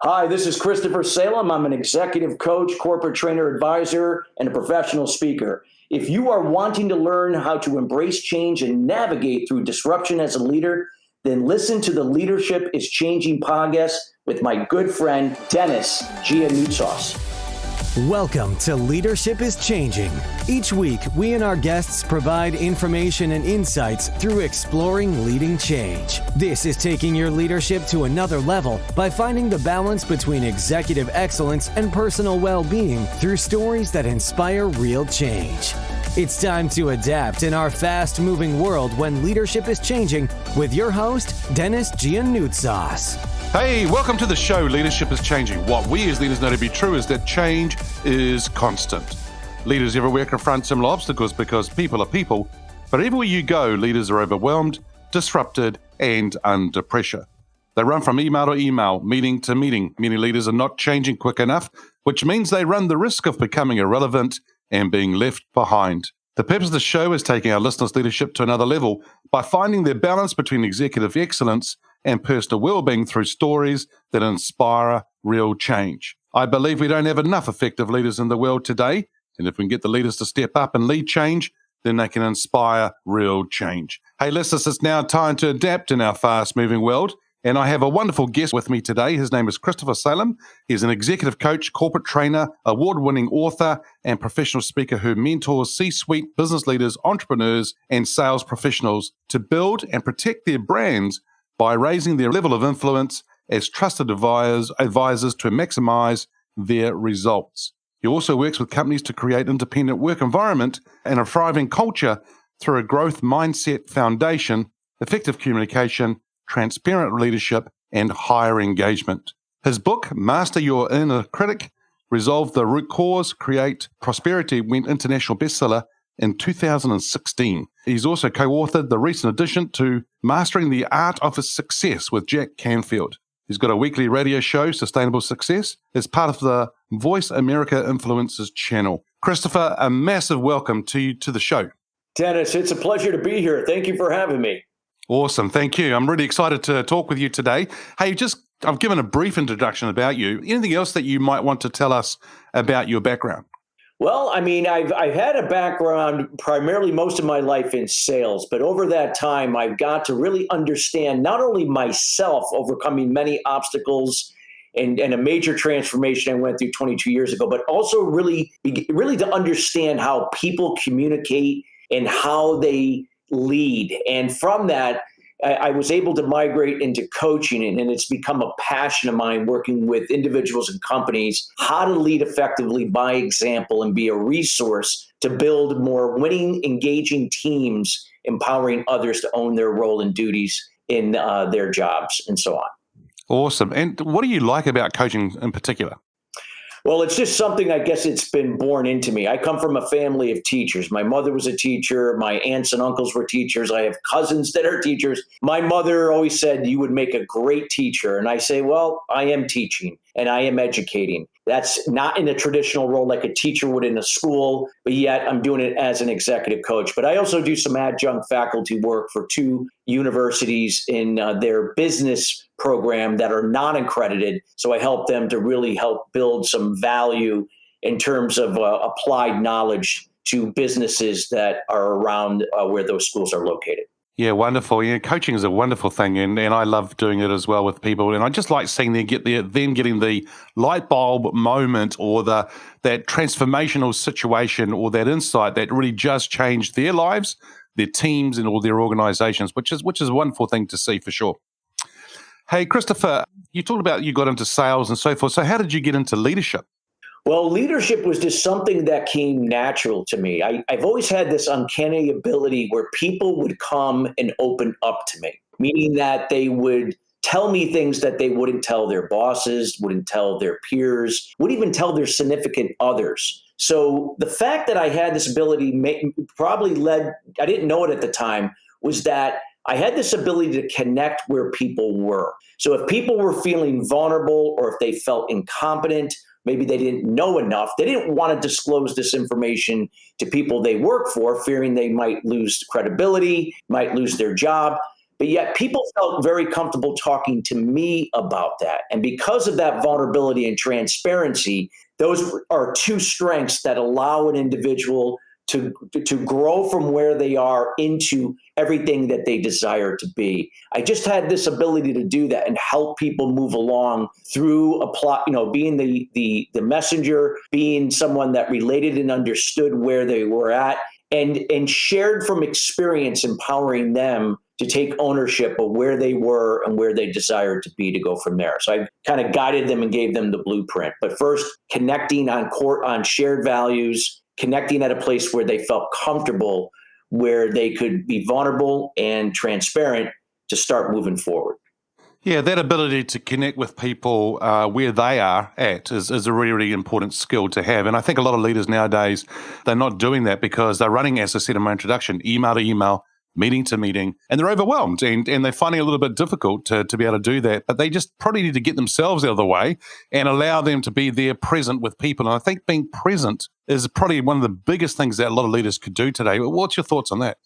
Hi, this is Christopher Salem. I'm an executive coach, corporate trainer, advisor, and a professional speaker. If you are wanting to learn how to embrace change and navigate through disruption as a leader, then listen to the Leadership is Changing podcast with my good friend, Dennis Giannoutsas. Welcome to Leadership is Changing. Each week, we and our guests provide information and insights through exploring leading change. This is taking your leadership to another level by finding the balance between executive excellence and personal well-being through stories that inspire real change. It's time to adapt in our fast-moving world when leadership is changing with your host, Dennis Giannoutsas. Hey, welcome to the show, Leadership is Changing. What we as leaders know to be true is that change is constant. Leaders everywhere confront similar obstacles because people are people, but everywhere you go, leaders are overwhelmed, disrupted, and under pressure. They run from email to email, meeting to meeting. Many leaders are not changing quick enough, which means they run the risk of becoming irrelevant and being left behind. The purpose of the show is taking our listeners' leadership to another level by finding their balance between executive excellence and personal well-being through stories that inspire real change. I believe we don't have enough effective leaders in the world today, and if we can get the leaders to step up and lead change, then they can inspire real change. Hey, listeners, it's now time to adapt in our fast-moving world, and I have a wonderful guest with me today. His name is Christopher Salem. He's an executive coach, corporate trainer, award-winning author, and professional speaker who mentors C-suite business leaders, entrepreneurs, and sales professionals to build and protect their brands by raising their level of influence as trusted advisors to maximize their results. He also works with companies to create independent work environment and a thriving culture through a growth mindset foundation, effective communication, transparent leadership, and higher engagement. His book, Master Your Inner Critic, Resolve the Root Cause, Create Prosperity, went international bestseller in 2016. He's also co-authored the recent addition to Mastering the Art of Success with Jack Canfield. He's got a weekly radio show, Sustainable Success, as part of the Voice America Influencers channel. Christopher, a massive welcome to you to the show. Dennis, it's a pleasure to be here. Thank you for having me. Awesome. Thank you. I'm really excited to talk with you today. Hey, I've given a brief introduction about you. Anything else that you might want to tell us about your background? Well, I mean, I've had a background primarily most of my life in sales, but over that time, I've got to really understand not only myself overcoming many obstacles and a major transformation I went through 22 years ago, but also really to understand how people communicate and how they lead. And from that, I was able to migrate into coaching, and it's become a passion of mine working with individuals and companies, how to lead effectively by example and be a resource to build more winning, engaging teams, empowering others to own their role and duties in their jobs and so on. Awesome. And what do you like about coaching in particular? Well, it's just something, I guess it's been born into me. I come from a family of teachers. My mother was a teacher. My aunts and uncles were teachers. I have cousins that are teachers. My mother always said, you would make a great teacher. And I say, well, I am teaching and I am educating. That's not in a traditional role like a teacher would in a school, but yet I'm doing it as an executive coach. But I also do some adjunct faculty work for 2 universities in their business program that are non-accredited. So I help them to really help build some value in terms of applied knowledge to businesses that are around where those schools are located. Yeah, wonderful. Yeah, coaching is a wonderful thing, and I love doing it as well with people. And I just like seeing them getting the light bulb moment or that transformational situation or that insight that really just changed their lives, their teams, and all their organizations, which is a wonderful thing to see for sure. Hey, Christopher, you talked about you got into sales and so forth. So how did you get into leadership? Well, leadership was just something that came natural to me. I've always had this uncanny ability where people would come and open up to me, meaning that they would tell me things that they wouldn't tell their bosses, wouldn't tell their peers, wouldn't even tell their significant others. So the fact that I had this ability probably led, I didn't know it at the time, was that I had this ability to connect where people were. So if people were feeling vulnerable or if they felt incompetent, maybe they didn't know enough, they didn't want to disclose this information to people they work for, fearing they might lose credibility, might lose their job. But yet people felt very comfortable talking to me about that. And because of that vulnerability and transparency, those are two strengths that allow an individual to grow from where they are into everything that they desire to be. I just had this ability to do that and help people move along through a plot, being the messenger, being someone that related and understood where they were at, and shared from experience, empowering them to take ownership of where they were and where they desired to be to go from there. So I kind of guided them and gave them the blueprint. But first, connecting on shared values, connecting at a place where they felt comfortable, where they could be vulnerable and transparent to start moving forward. Yeah, that ability to connect with people where they are at is a really, really important skill to have. And I think a lot of leaders nowadays, they're not doing that because they're running, as I said in my introduction, email to email, meeting to meeting, and they're overwhelmed and they're finding it a little bit difficult to be able to do that. But they just probably need to get themselves out of the way and allow them to be there present with people. And I think being present is probably one of the biggest things that a lot of leaders could do today. What's your thoughts on that?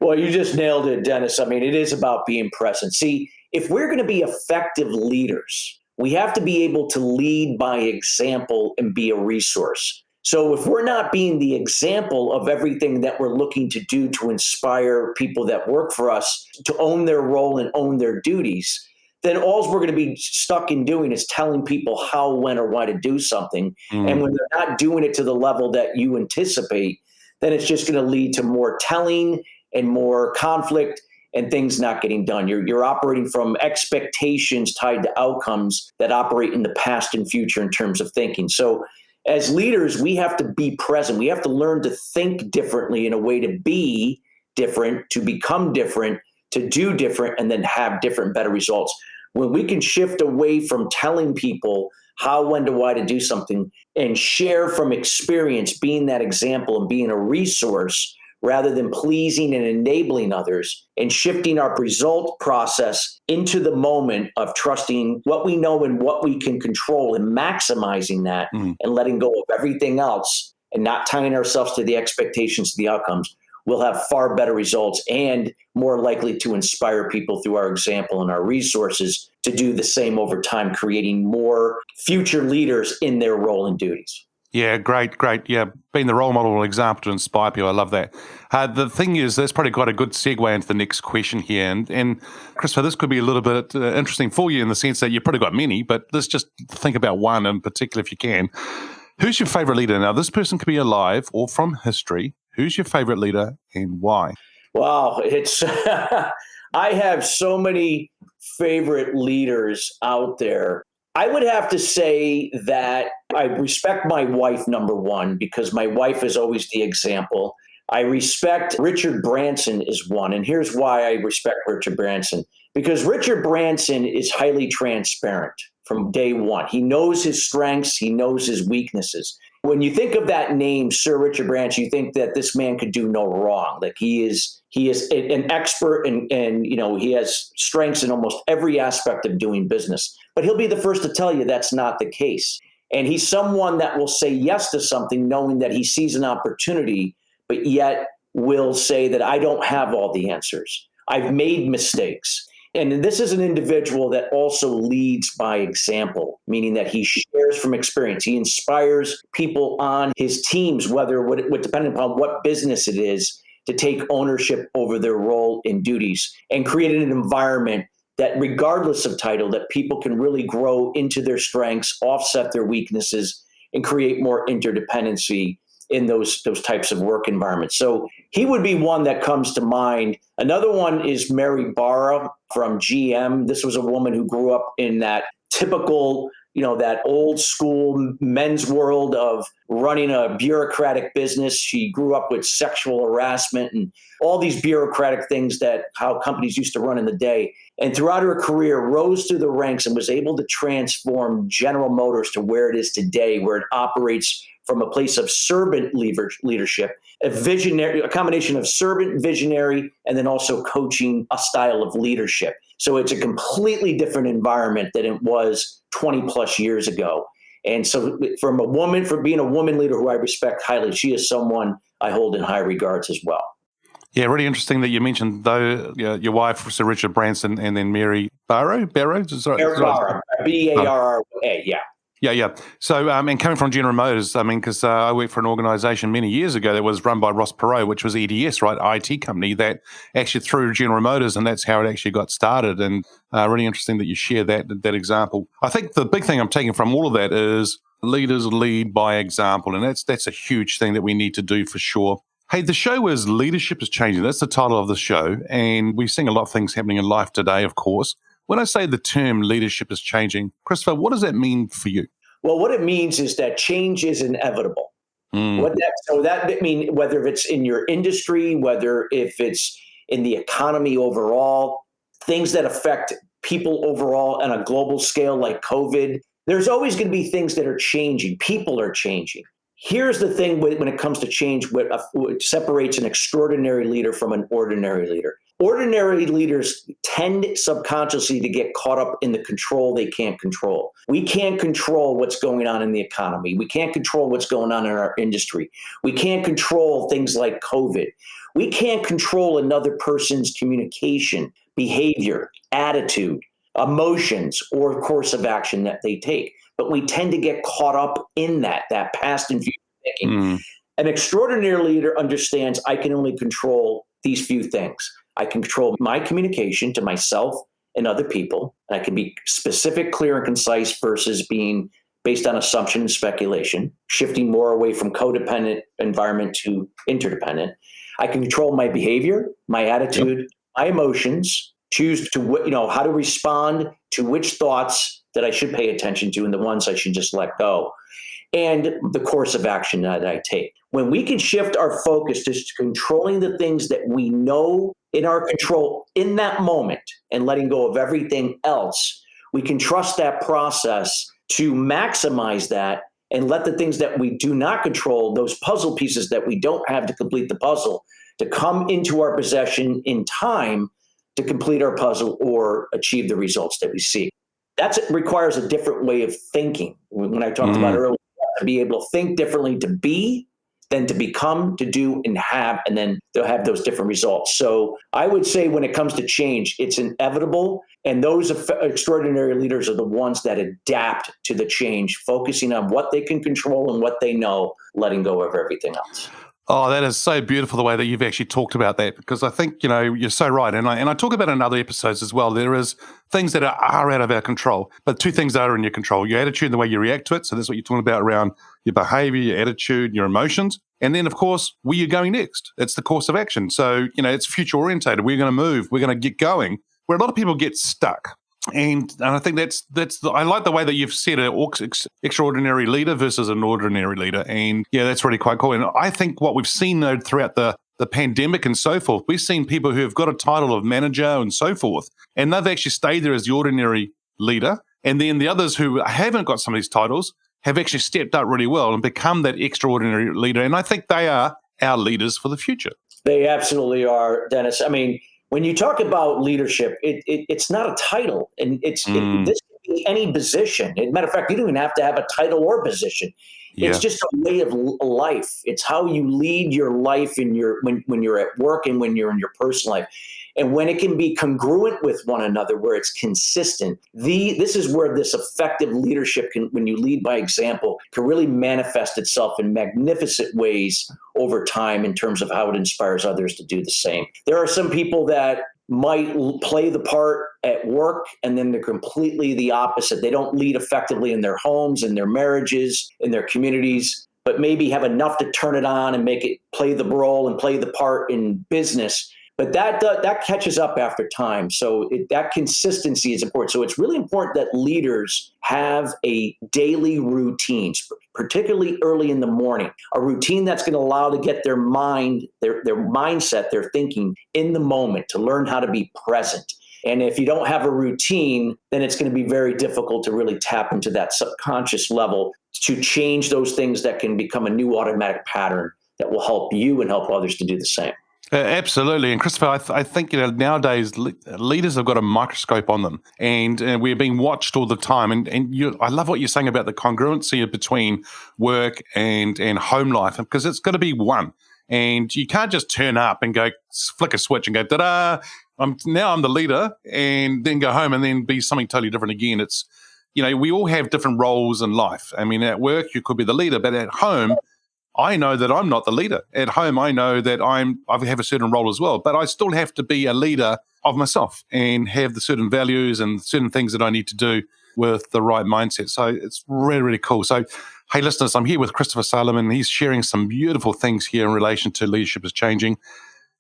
Well, you just nailed it, Dennis. I mean, it is about being present. See, if we're going to be effective leaders, we have to be able to lead by example and be a resource. So if we're not being the example of everything that we're looking to do to inspire people that work for us to own their role and own their duties, then all we're going to be stuck in doing is telling people how, when, or why to do something. And when they're not doing it to the level that you anticipate, then it's just going to lead to more telling and more conflict and things not getting done. You're operating from expectations tied to outcomes that operate in the past and future in terms of thinking. So as leaders, we have to be present. We have to learn to think differently in a way to be different, to become different, to do different, and then have different, better results. When we can shift away from telling people how, when, to why to do something and share from experience, being that example and being a resource rather than pleasing and enabling others, and shifting our result process into the moment of trusting what we know and what we can control and maximizing that and letting go of everything else and not tying ourselves to the expectations of the outcomes, we'll have far better results and more likely to inspire people through our example and our resources to do the same over time, creating more future leaders in their role and duties. Yeah, great. Yeah, being the role model or example to inspire people, I love that. The thing is, that's probably quite a good segue into the next question here. And Christopher, this could be a little bit interesting for you in the sense that you've probably got many, but let's just think about one in particular if you can. Who's your favorite leader? Now, this person could be alive or from history. Who's your favorite leader and why? Wow, it's I have so many favorite leaders out there. I would have to say that I respect my wife, number one, because my wife is always the example. I respect Richard Branson is one. And here's why I respect Richard Branson. Because Richard Branson is highly transparent from day one. He knows his strengths. He knows his weaknesses. When you think of that name, Sir Richard Branson, you think that this man could do no wrong. Like he is an expert and he has strengths in almost every aspect of doing business. But he'll be the first to tell you that's not the case. And he's someone that will say yes to something knowing that he sees an opportunity, but yet will say that I don't have all the answers. I've made mistakes. And this is an individual that also leads by example, meaning that he shares from experience. He inspires people on his teams, depending upon what business it is, to take ownership over their role and duties and create an environment that regardless of title, that people can really grow into their strengths, offset their weaknesses, and create more interdependency in those types of work environments. So he would be one that comes to mind. Another one is Mary Barra from GM. This was a woman who grew up in that typical, that old school men's world of running a bureaucratic business. She grew up with sexual harassment and all these bureaucratic things how companies used to run in the day. And throughout her career, rose through the ranks and was able to transform General Motors to where it is today, where it operates from a place of servant leadership, a combination of servant, visionary, and then also coaching a style of leadership. So it's a completely different environment than it was 20 plus years ago. And so for being a woman leader who I respect highly, she is someone I hold in high regards as well. Yeah, really interesting that you mentioned, though, your wife, Sir Richard Branson, and then Mary Barra. Barra? Barra, Barra, yeah. Yeah, yeah. So, and coming from General Motors, I mean, because I worked for an organization many years ago that was run by Ross Perot, which was EDS, right, IT company that actually through General Motors, and that's how it actually got started. And really interesting that you share that example. I think the big thing I'm taking from all of that is leaders lead by example, and that's a huge thing that we need to do for sure. Hey, the show is Leadership is Changing. That's the title of the show, and we're seeing a lot of things happening in life today, of course. When I say the term leadership is changing, Christopher, what does that mean for you? Well, what it means is that change is inevitable. Mm. I mean, whether it's in your industry, whether if it's in the economy overall, things that affect people overall on a global scale like COVID, there's always going to be things that are changing. People are changing. Here's the thing when it comes to change, what separates an extraordinary leader from an ordinary leader. Ordinary leaders tend subconsciously to get caught up in the control they can't control. We can't control what's going on in the economy. We can't control what's going on in our industry. We can't control things like COVID. We can't control another person's communication, behavior, attitude, emotions, or course of action that they take. But we tend to get caught up in that past and future thinking. Mm. An extraordinary leader understands I can only control these few things. I can control my communication to myself and other people, and I can be specific, clear, and concise versus being based on assumption and speculation, shifting more away from codependent environment to interdependent. I can control my behavior, my attitude, my emotions, choose to how to respond to which thoughts that I should pay attention to and the ones I should just let go, and the course of action that I take. When we can shift our focus to controlling the things that we know in our control in that moment and letting go of everything else, we can trust that process to maximize that and let the things that we do not control, those puzzle pieces that we don't have to complete the puzzle, to come into our possession in time to complete our puzzle or achieve the results that we seek. That requires a different way of thinking. When I talked about earlier, to be able to think differently, to be, then to become, to do, and have, and then they'll have those different results. So I would say when it comes to change, it's inevitable. And those extraordinary leaders are the ones that adapt to the change, focusing on what they can control and what they know, letting go of everything else. Oh, that is so beautiful the way that you've actually talked about that, because I think, you're so right. And I talk about in other episodes as well. There is things that are out of our control, but two things are in your control: your attitude and the way you react to it. So that's what you're talking about around your behavior, your attitude, your emotions. And then, of course, where you're going next. It's the course of action. So, it's future orientated. We're going to move. We're going to get going. Where a lot of people get stuck. And I think I like the way that you've said an extraordinary leader versus an ordinary leader. And yeah, that's really quite cool. And I think what we've seen though throughout the pandemic and so forth, we've seen people who have got a title of manager and so forth, and they've actually stayed there as the ordinary leader. And then the others who haven't got some of these titles have actually stepped up really well and become that extraordinary leader. And I think they are our leaders for the future. They absolutely are, Dennis. I mean, when you talk about leadership, it's not a title, and this can be any position. As a matter of fact, you don't even have to have a title or position. Yeah. It's just a way of life. It's how you lead your life when you're at work and when you're in your personal life. And when it can be congruent with one another, where it's consistent, this is where this effective leadership when you lead by example, can really manifest itself in magnificent ways over time in terms of how it inspires others to do the same. There are some people that might play the part at work, and then they're completely the opposite. They don't lead effectively in their homes, in their marriages, in their communities, but maybe have enough to turn it on and make it play the role and play the part in business. But that catches up after time. So that consistency is important. So it's really important that leaders have a daily routine, particularly early in the morning, a routine that's going to allow to get their mind, their mindset, their thinking in the moment, to learn how to be present. And if you don't have a routine, then it's going to be very difficult to really tap into that subconscious level to change those things that can become a new automatic pattern that will help you and help others to do the same. Absolutely. And Christopher, I think nowadays leaders have got a microscope on them, and we're being watched all the time. And I love what you're saying about the congruency between work and home life, because it's got to be one. And you can't just turn up and go flick a switch and go, ta-da, I'm the leader, and then go home and then be something totally different again. It's, we all have different roles in life. I mean, at work, you could be the leader, but at home, I know that I'm not the leader. At home, I know that I have a certain role as well, but I still have to be a leader of myself and have the certain values and certain things that I need to do with the right mindset. So it's really, really cool. So, hey, listeners, I'm here with Christopher Salem, and he's sharing some beautiful things here in relation to leadership is changing.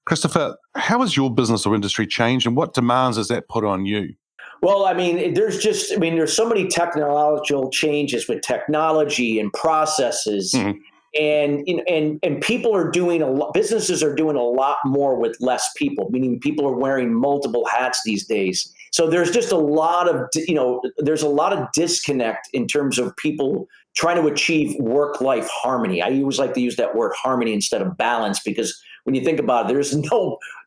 Christopher, how has your business or industry changed, and what demands has that put on you? Well, there's so many technological changes with technology and processes. Mm-hmm. And people are doing businesses are doing a lot more with less people, meaning people are wearing multiple hats these days. So there's just a lot of disconnect in terms of people trying to achieve work-life harmony. I always like to use that word harmony instead of balance, because when you think about it,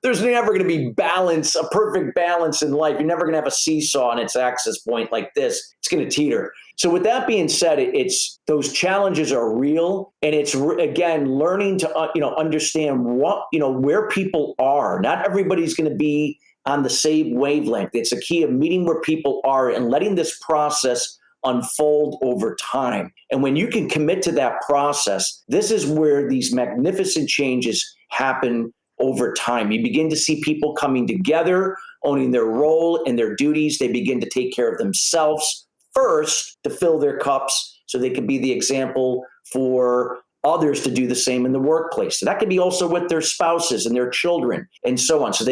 there's never going to be balance, a perfect balance in life. You're never going to have a seesaw on its axis point like this. It's going to teeter. So with that being said, it's those challenges are real, and it's again learning to understand where people are. Not everybody's going to be on the same wavelength. It's a key of meeting where people are and letting this process unfold over time. And when you can commit to that process, this is where these magnificent changes happen over time. You begin to see people coming together, owning their role and their duties. They begin to take care of themselves first to fill their cups so they can be the example for others to do the same in the workplace. So that could be also with their spouses and their children and so on. So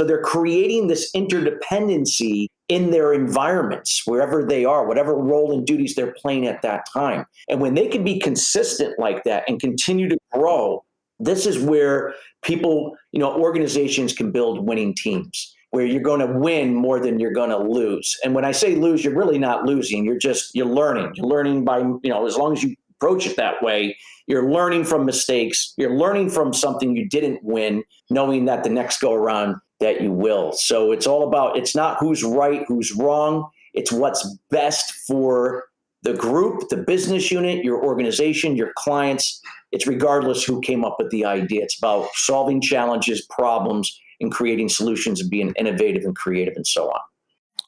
they're creating this interdependency in their environments, wherever they are, whatever role and duties they're playing at that time. And when they can be consistent like that and continue to grow, this is where people, organizations can build winning teams, where you're going to win more than you're going to lose. And when I say lose, you're really not losing. You're learning. You're learning by, as long as you approach it that way, you're learning from mistakes. You're learning from something you didn't win, knowing that the next go around that you will. So it's all about, it's not who's right, who's wrong. It's what's best for the group, the business unit, your organization, your clients. It's regardless who came up with the idea. It's about solving challenges, problems, and creating solutions and being innovative and creative and so on.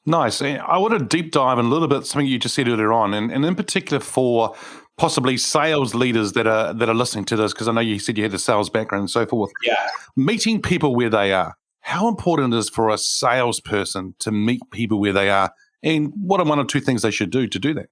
Nice. I want to deep dive in a little bit something you just said earlier on, and in particular for possibly sales leaders that are listening to this, because I know you said you had a sales background and so forth. Yeah. Meeting people where they are. How important is it for a salesperson to meet people where they are, and what are one or two things they should do to do that?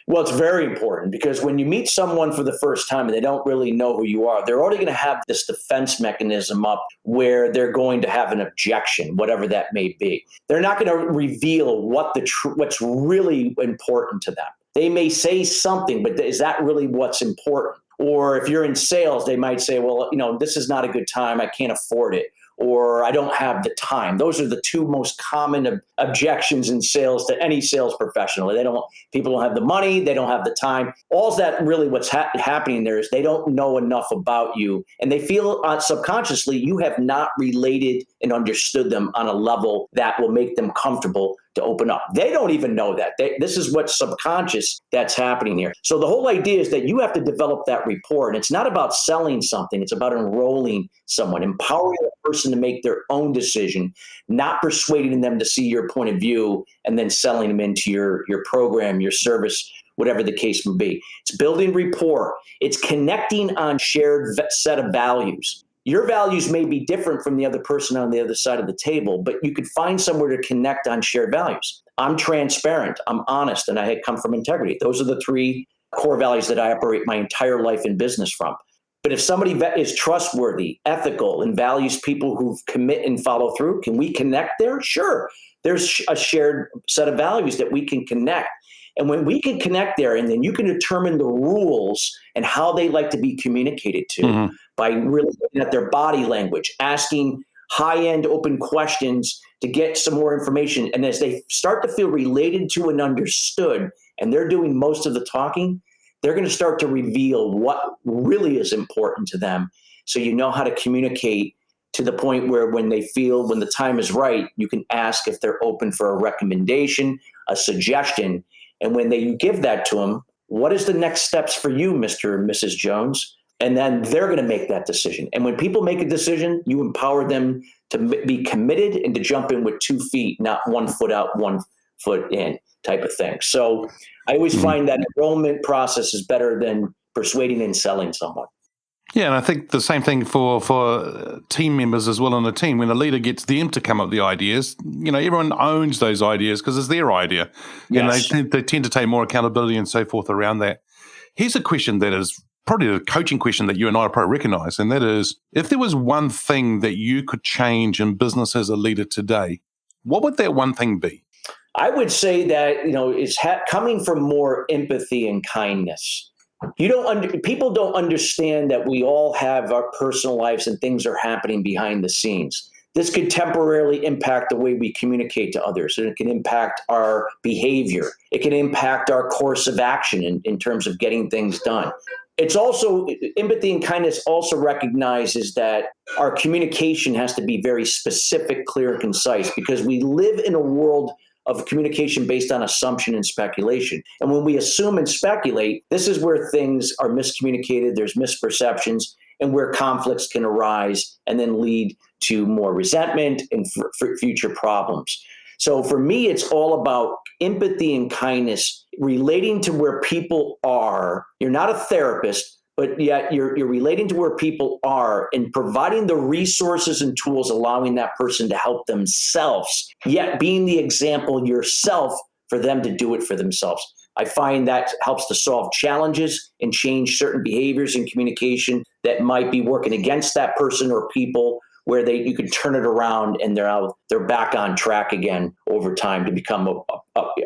Well, it's very important, because when you meet someone for the first time and they don't really know who you are, they're already going to have this defense mechanism up where they're going to have an objection, whatever that may be. They're not going to reveal what's really important to them. They may say something, but is that really what's important? Or if you're in sales, they might say, well, this is not a good time. I can't afford it. Or I don't have the time. Those are the two most common objections in sales to any sales professional. People don't have the money. They don't have the time. All that really what's happening there is they don't know enough about you, and they feel subconsciously you have not related and understood them on a level that will make them comfortable to open up. They don't even know that. This is what's subconscious that's happening here. So the whole idea is that you have to develop that rapport, and it's not about selling something. It's about enrolling someone, empowering the person to make their own decision, not persuading them to see your point of view and then selling them into your program, your service, whatever the case may be. It's building rapport. It's connecting on shared set of values. Your values may be different from the other person on the other side of the table, but you could find somewhere to connect on shared values. I'm transparent, I'm honest, and I come from integrity. Those are the three core values that I operate my entire life in business from. But if somebody is trustworthy, ethical, and values people who commit and follow through, can we connect there? Sure. There's a shared set of values that we can connect. And when we can connect there, and then you can determine the rules and how they like to be communicated to by really looking at their body language, asking high-end open questions to get some more information. And as they start to feel related to and understood, and they're doing most of the talking, they're going to start to reveal what really is important to them. So you know how to communicate to the point where when the time is right, you can ask if they're open for a recommendation, a suggestion. And when you give that to them, what is the next steps for you, Mr. and Mrs. Jones? And then they're going to make that decision. And when people make a decision, you empower them to be committed and to jump in with 2 feet, not 1 foot out, 1 foot in type of thing. So I always find that enrollment process is better than persuading and selling someone. Yeah, and I think the same thing for team members as well on a team. When a leader gets them to come up with the ideas, everyone owns those ideas because it's their idea. Yes. And they tend to take more accountability and so forth around that. Here's a question that is probably the coaching question that you and I probably recognize, and that is, if there was one thing that you could change in business as a leader today, what would that one thing be? I would say that, it's coming from more empathy and kindness. People don't understand that we all have our personal lives and things are happening behind the scenes. This could temporarily impact the way we communicate to others, and it can impact our behavior. It can impact our course of action in terms of getting things done. It's also, empathy and kindness also recognizes that our communication has to be very specific, clear, and concise, because we live in a world of communication based on assumption and speculation. And when we assume and speculate, this is where things are miscommunicated, there's misperceptions, and where conflicts can arise and then lead to more resentment and future problems. So for me, it's all about empathy and kindness, relating to where people are. You're not a therapist, but yet you're relating to where people are and providing the resources and tools, allowing that person to help themselves, yet being the example yourself for them to do it for themselves. I find that helps to solve challenges and change certain behaviors in communication that might be working against that person or people, where you can turn it around and they're back on track again over time to become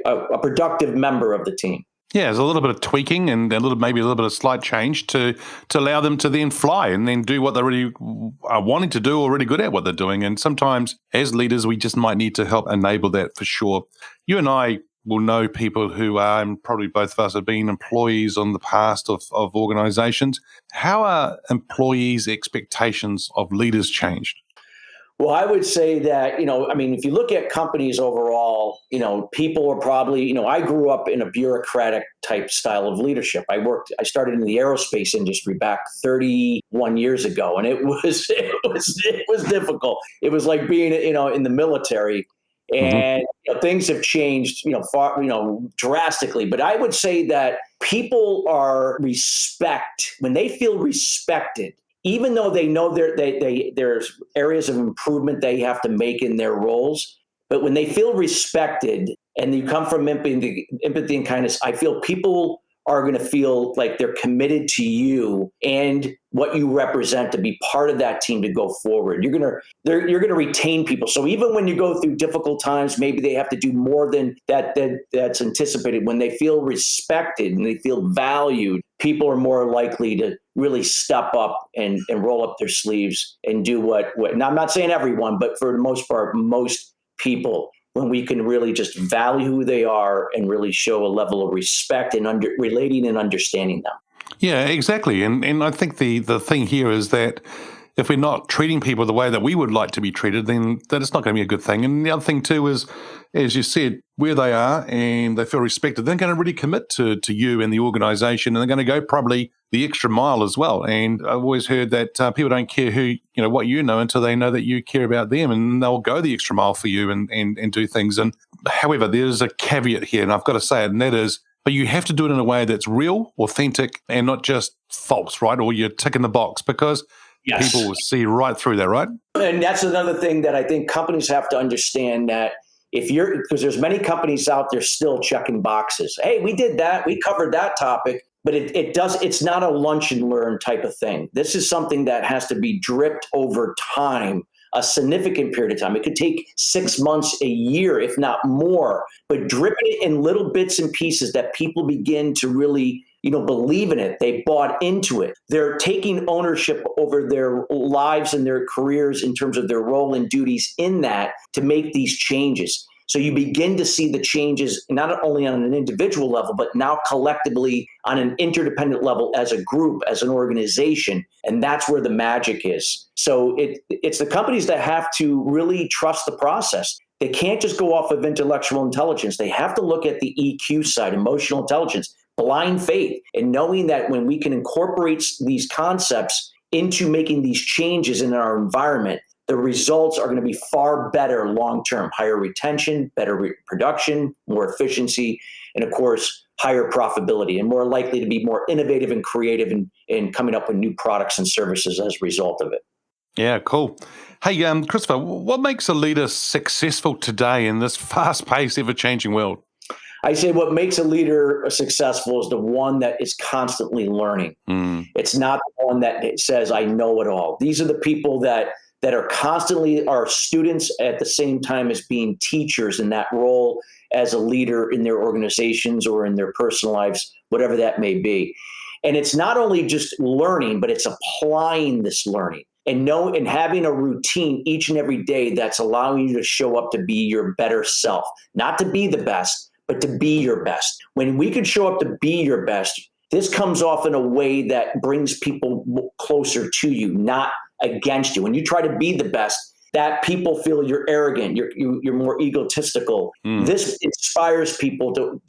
a productive member of the team. Yeah, there's a little bit of tweaking and maybe a little bit of slight change to allow them to then fly and then do what they really are wanting to do or really good at what they're doing. And sometimes as leaders, we just might need to help enable that for sure. You and I will know people who are, and probably both of us have been employees on the past of organizations. How are employees' expectations of leaders changed? Well, I would say that, if you look at companies overall, people are probably, I grew up in a bureaucratic type style of leadership. I started in the aerospace industry back 31 years ago, and it was difficult. It was like being, in the military. And things have changed, drastically. But I would say that people are when they feel respected, even though they know there's areas of improvement they have to make in their roles. But when they feel respected and you come from empathy and kindness, I feel people are going to feel like they're committed to you and what you represent to be part of that team to go forward. You're going to retain people. So even when you go through difficult times, maybe they have to do more than that's anticipated. When they feel respected and they feel valued, people are more likely to really step up and roll up their sleeves and do what. And I'm not saying everyone, but for the most part, most people, when we can really just value who they are and really show a level of respect and relating and understanding them. Yeah, exactly. And I think the thing here is that if we're not treating people the way that we would like to be treated, then that it's not going to be a good thing. And the other thing too is, as you said, where they are and they feel respected, they're going to really commit to you and the organization, and they're going to go probably the extra mile as well. And I've always heard that people don't care what you know until they know that you care about them, and they'll go the extra mile for you and do things. And however, there's a caveat here, and I've got to say it, and that is, but you have to do it in a way that's real, authentic, and not just false, right? Or you're ticking the box, because yes, people will see right through that, right? And that's another thing that I think companies have to understand, that because there's many companies out there still checking boxes. Hey, we did that. We covered that topic. But it's not a lunch and learn type of thing. This is something that has to be dripped over time, a significant period of time. It could take 6 months, a year, if not more, but dripping it in little bits and pieces that people begin to really, believe in it. They bought into it. They're taking ownership over their lives and their careers in terms of their role and duties in that to make these changes. So you begin to see the changes not only on an individual level, but now collectively on an interdependent level as a group, as an organization. And that's where the magic is. So it's the companies that have to really trust the process. They can't just go off of intellectual intelligence. They have to look at the EQ side, emotional intelligence. blind faith and knowing that when we can incorporate these concepts into making these changes in our environment, the results are going to be far better long-term, higher retention, better production, more efficiency, and of course, higher profitability, and more likely to be more innovative and creative in coming up with new products and services as a result of it. Yeah, cool. Hey, Christopher, what makes a leader successful today in this fast-paced, ever-changing world? I say what makes a leader successful is the one that is constantly learning. It's not the one that says, I know it all. These are the people that are constantly our students at the same time as being teachers in that role as a leader in their organizations or in their personal lives, whatever that may be. And it's not only just learning, but it's applying this learning and having a routine each and every day that's allowing you to show up to be your better self, not to be the best, but to be your best. When we can show up to be your best, this comes off in a way that brings people closer to you, not against you. When you try to be the best, that people feel you're arrogant, you're more egotistical. This inspires people to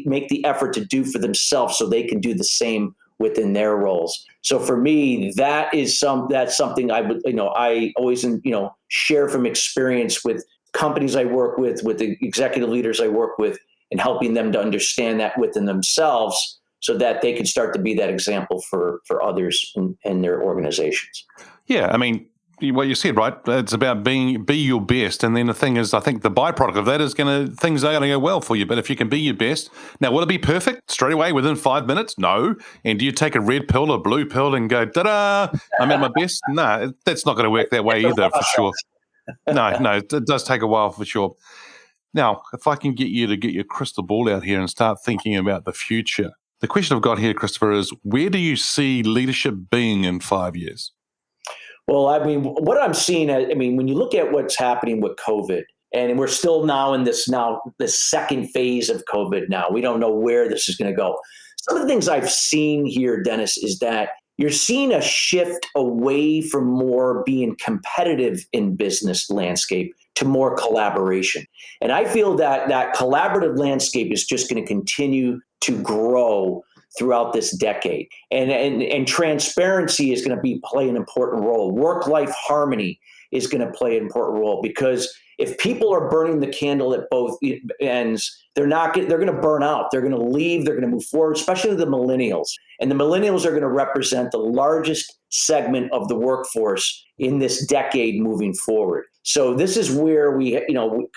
make the effort to do for themselves so they can do the same within their roles. So for me, that's something I always share from experience with companies I work with the executive leaders I work with, and helping them to understand that within themselves so that they can start to be that example for others in their organizations. Yeah, I mean, what you said, right? It's about be your best. And then the thing is, I think the byproduct of that is things are going to go well for you. But if you can be your best, now, will it be perfect straight away within 5 minutes? No. And do you take a red pill or blue pill and go, ta-da, I'm at my best? No, that's not going to work that way either, for sure. No, it does take a while for sure. Now, if I can get you to get your crystal ball out here and start thinking about the future, the question I've got here, Christopher, is where do you see leadership being in 5 years? Well, I mean, what I'm seeing, when you look at what's happening with COVID, and we're still now in this second phase of COVID now, we don't know where this is going to go. Some of the things I've seen here, Dennis, is that you're seeing a shift away from more being competitive in business landscape to more collaboration. And I feel that collaborative landscape is just going to continue to grow throughout this decade. And transparency is going to play an important role. Work-life harmony is going to play an important role, because if people are burning the candle at both ends, they're going to burn out. They're going to leave. They're going to move forward, especially the millennials. And the millennials are going to represent the largest segment of the workforce in this decade moving forward. So this is where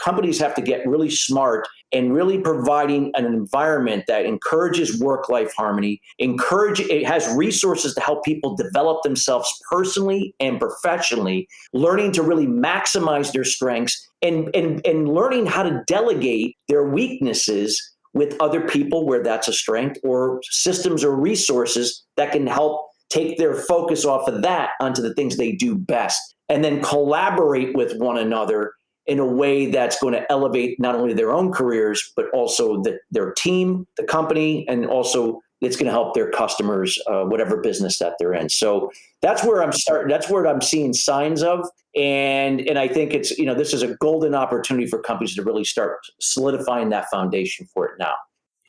companies have to get really smart and really providing an environment that encourages work-life harmony, it has resources to help people develop themselves personally and professionally, learning to really maximize their strengths and learning how to delegate their weaknesses with other people where that's a strength, or systems or resources that can help take their focus off of that onto the things they do best, and then collaborate with one another in a way that's going to elevate not only their own careers, but also their team, the company, and also it's going to help their customers, whatever business that they're in. So that's where I'm starting. That's where I'm seeing signs of. And I think it's, this is a golden opportunity for companies to really start solidifying that foundation for it now.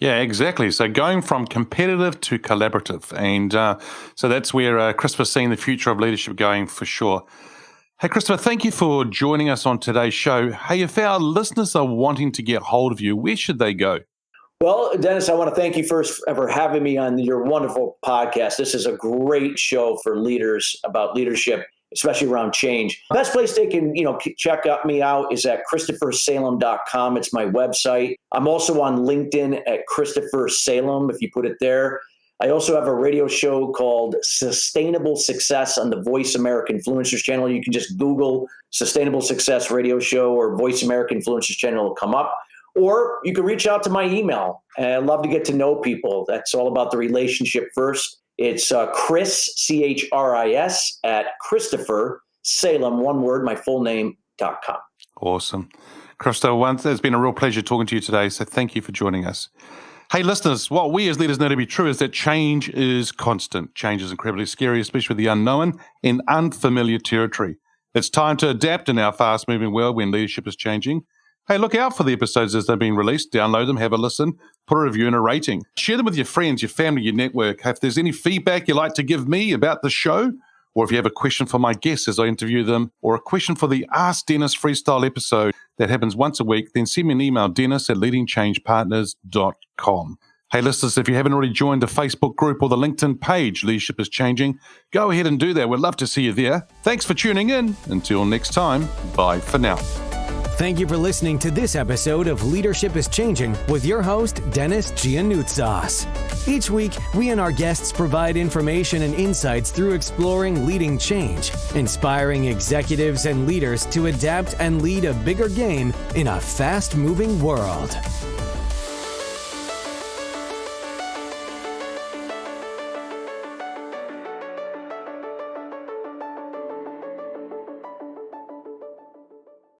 Yeah, exactly. So going from competitive to collaborative. And so that's where Christopher's seeing the future of leadership going for sure. Hey, Christopher, thank you for joining us on today's show. Hey, if our listeners are wanting to get hold of you, where should they go? Well, Dennis, I want to thank you first for having me on your wonderful podcast. This is a great show for leaders about leadership, especially around change. The best place they can, check me out is at ChristopherSalem.com. It's my website. I'm also on LinkedIn at Christopher Salem, if you put it there. I also have a radio show called Sustainable Success on the Voice America Influencers channel. You can just Google Sustainable Success Radio Show or Voice America Influencers channel will come up. Or you can reach out to my email. I love to get to know people. That's all about the relationship first. It's Chris, CHRIS, at Christopher Salem, one word, my full name.com. Awesome. Christopher, it's been a real pleasure talking to you today, so thank you for joining us. Hey, listeners, what we as leaders know to be true is that change is constant. Change is incredibly scary, especially with the unknown in unfamiliar territory. It's time to adapt in our fast-moving world when leadership is changing. Hey, look out for the episodes as they've been released. Download them, have a listen, put a review and a rating. Share them with your friends, your family, your network. If there's any feedback you'd like to give me about the show, or if you have a question for my guests as I interview them, or a question for the Ask Dennis Freestyle episode that happens once a week, then send me an email, dennis@leadingchangepartners.com. Hey, listeners, if you haven't already joined the Facebook group or the LinkedIn page, Leadership is Changing, go ahead and do that. We'd love to see you there. Thanks for tuning in. Until next time, bye for now. Thank you for listening to this episode of Leadership is Changing with your host, Dennis Giannoutsas. Each week, we and our guests provide information and insights through exploring leading change, inspiring executives and leaders to adapt and lead a bigger game in a fast-moving world.